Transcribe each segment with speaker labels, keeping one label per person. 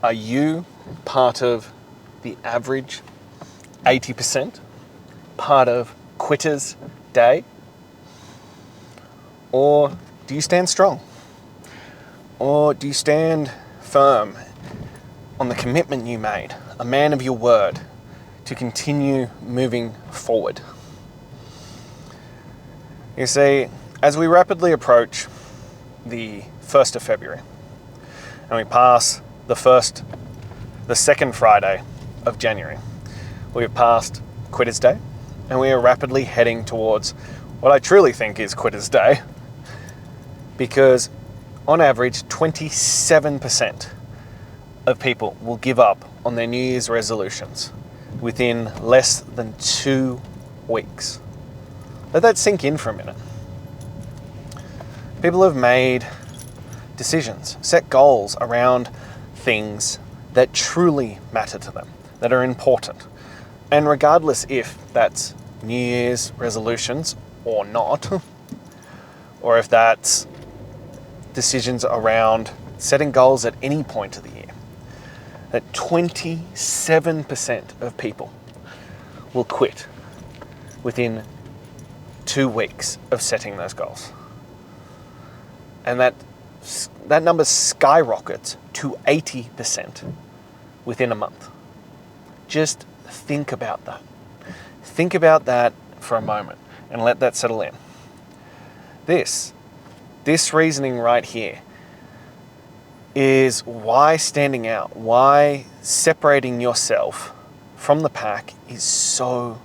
Speaker 1: Are you part of the average 80%? Part of Quitter's Day? Or do you stand strong? Or do you stand firm on the commitment you made, a man of your word, to continue moving forward? You see, as we rapidly approach the 1st of February, and we pass the second Friday of January, we have passed Quitter's Day, and we are rapidly heading towards what I truly think is Quitter's Day, because on average, 27% of people will give up on their New Year's resolutions within less than 2 weeks. Let that sink in for a minute. People have made decisions, set goals around things that truly matter to them, that are important. And regardless if that's New Year's resolutions or not, or if that's decisions around setting goals at any point of the year, that 27% of people will quit within 2 weeks of setting those goals. And that number skyrockets to 80% within a month. Just think about that. Think about that for a moment and let that settle in. This reasoning right here is why standing out, why separating yourself from the pack is so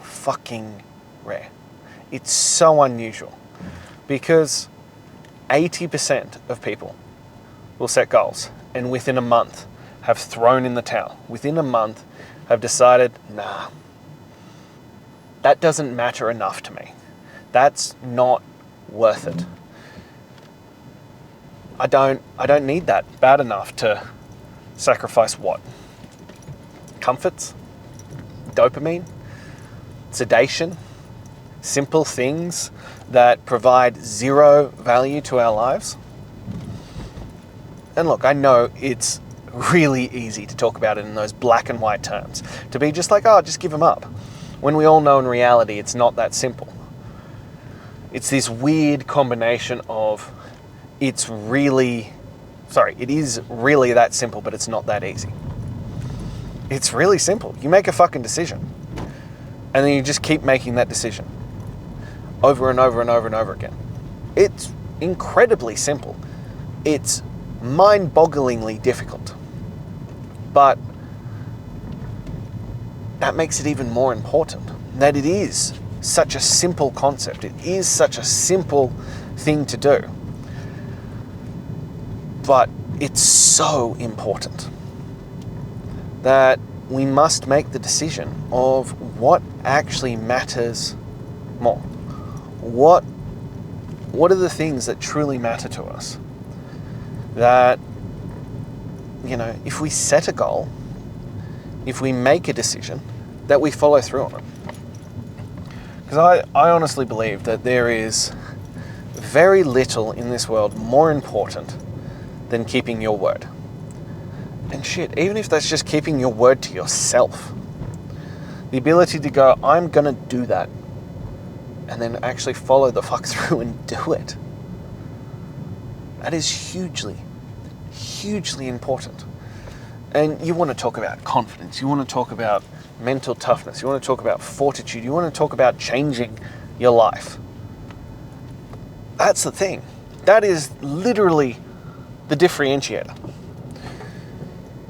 Speaker 1: fucking rare. It's so unusual because 80% of people will set goals and within a month have thrown in the towel. Within a month have decided, nah, that doesn't matter enough to me. That's not worth it. I don't need that bad enough to sacrifice what? Comforts? Dopamine? Sedation? Simple things that provide zero value to our lives? And look, I know it's really easy to talk about it in those black and white terms. To be just like, oh, just give them up. When we all know in reality it's not that simple. It's this weird combination of it is really that simple, but it's not that easy. It's really simple. You make a fucking decision. And then you just keep making that decision over and over and over and over again. It's incredibly simple. It's mind-bogglingly difficult. But that makes it even more important that it is such a simple concept. It is such a simple thing to do. But it's so important that we must make the decision of what actually matters more. What are the things that truly matter to us? That, if we set a goal, if we make a decision, that we follow through on it. Because I honestly believe that there is very little in this world more important than keeping your word. And shit, even if that's just keeping your word to yourself, the ability to go, I'm gonna do that, and then actually follow the fuck through and do it. That is hugely, hugely important. And you want to talk about confidence, you want to talk about mental toughness, you want to talk about fortitude, you want to talk about changing your life. That's the thing. That is literally the differentiator.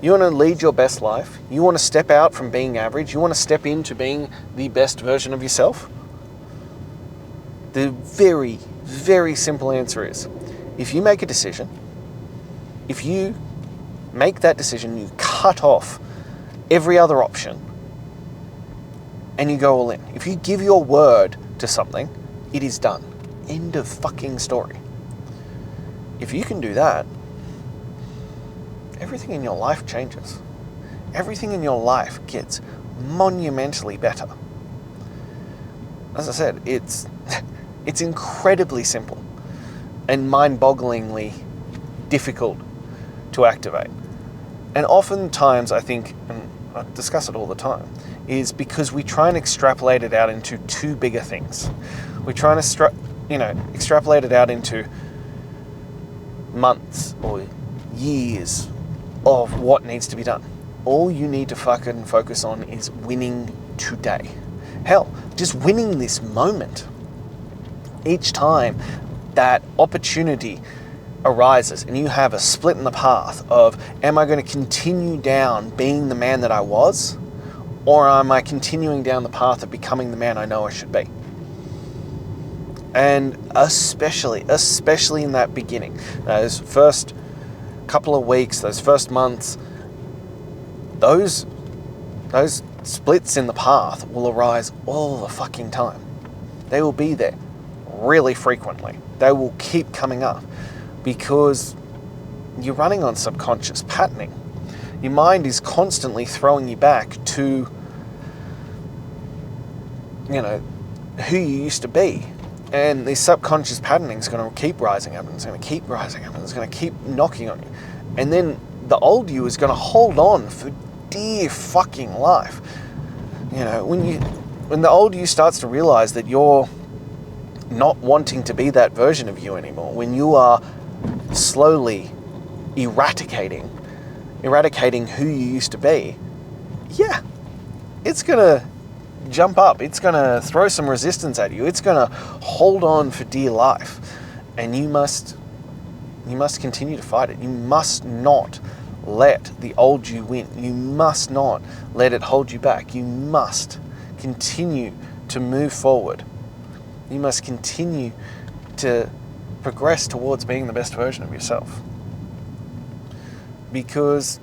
Speaker 1: You want to lead your best life? You want to step out from being average? You want to step into being the best version of yourself? The very, very simple answer is, if you make a decision, if you make that decision, you cut off every other option, and you go all in. If you give your word to something, it is done. End of fucking story. If you can do that, everything in your life changes. Everything in your life gets monumentally better. As I said, it's incredibly simple and mind-bogglingly difficult to activate. And oftentimes, I think, and I discuss it all the time, is because we try and extrapolate it out into two bigger things. We try and extrapolate it out into months or years of what needs to be done. All you need to fucking focus on is winning today. Hell, just winning this moment. Each time that opportunity arises and you have a split in the path of, am I going to continue down being the man that I was, or am I continuing down the path of becoming the man I know I should be? And especially in that beginning, those first couple of weeks, those first months, those splits in the path will arise all the fucking time. They will be there really frequently. They will keep coming up because you're running on subconscious patterning. Your mind is constantly throwing you back to, who you used to be. And this subconscious patterning is going to keep rising up, and it's going to keep rising up, and it's going to keep knocking on you. And then the old you is going to hold on for dear fucking life. When the old you starts to realize that you're not wanting to be that version of you anymore, when you are slowly eradicating who you used to be, yeah, it's going to jump up. It's going to throw some resistance at you. It's going to hold on for dear life. And you must continue to fight it. You must not let the old you win. You must not let it hold you back. You must continue to move forward. You must continue to progress towards being the best version of yourself. Because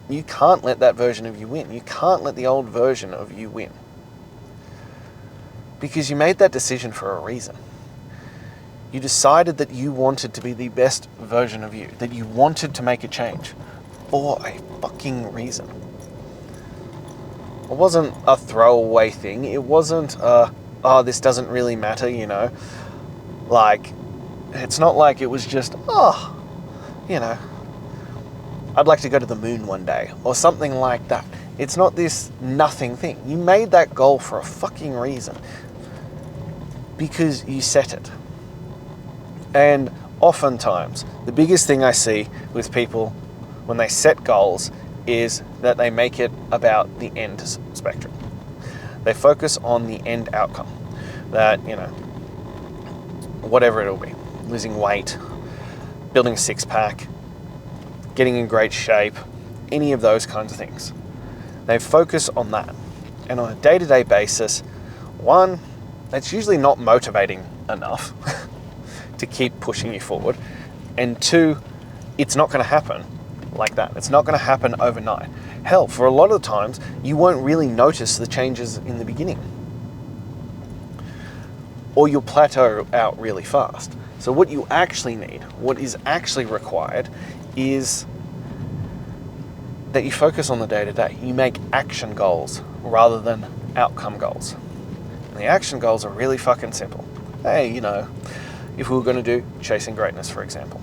Speaker 1: you can't let that version of you win. You can't let the old version of you win. Because you made that decision for a reason. You decided that you wanted to be the best version of you, that you wanted to make a change for a fucking reason. It wasn't a throwaway thing. It wasn't this doesn't really matter, Like, it's not like it was just, I'd like to go to the moon one day, or something like that. It's not this nothing thing. You made that goal for a fucking reason. Because you set it. And oftentimes, the biggest thing I see with people when they set goals is that they make it about the end spectrum. They focus on the end outcome. That, whatever it'll be. Losing weight, building a six-pack, getting in great shape, any of those kinds of things. They focus on that. And on a day-to-day basis, one, that's usually not motivating enough to keep pushing you forward. And two, it's not going to happen like that. It's not going to happen overnight. Hell, for a lot of the times, you won't really notice the changes in the beginning. Or you'll plateau out really fast. So what you actually need, what is actually required, is that you focus on the day-to-day. You make action goals rather than outcome goals. And the action goals are really fucking simple. Hey, if we were going to do chasing greatness, for example,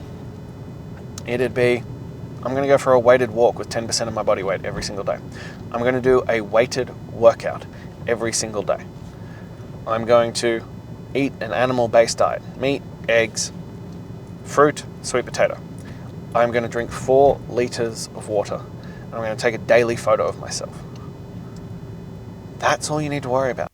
Speaker 1: it'd be, I'm going to go for a weighted walk with 10% of my body weight every single day. I'm going to do a weighted workout every single day. I'm going to eat an animal-based diet, meat, eggs, fruit, sweet potato. I'm going to drink 4 liters of water. And I'm going to take a daily photo of myself. That's all you need to worry about.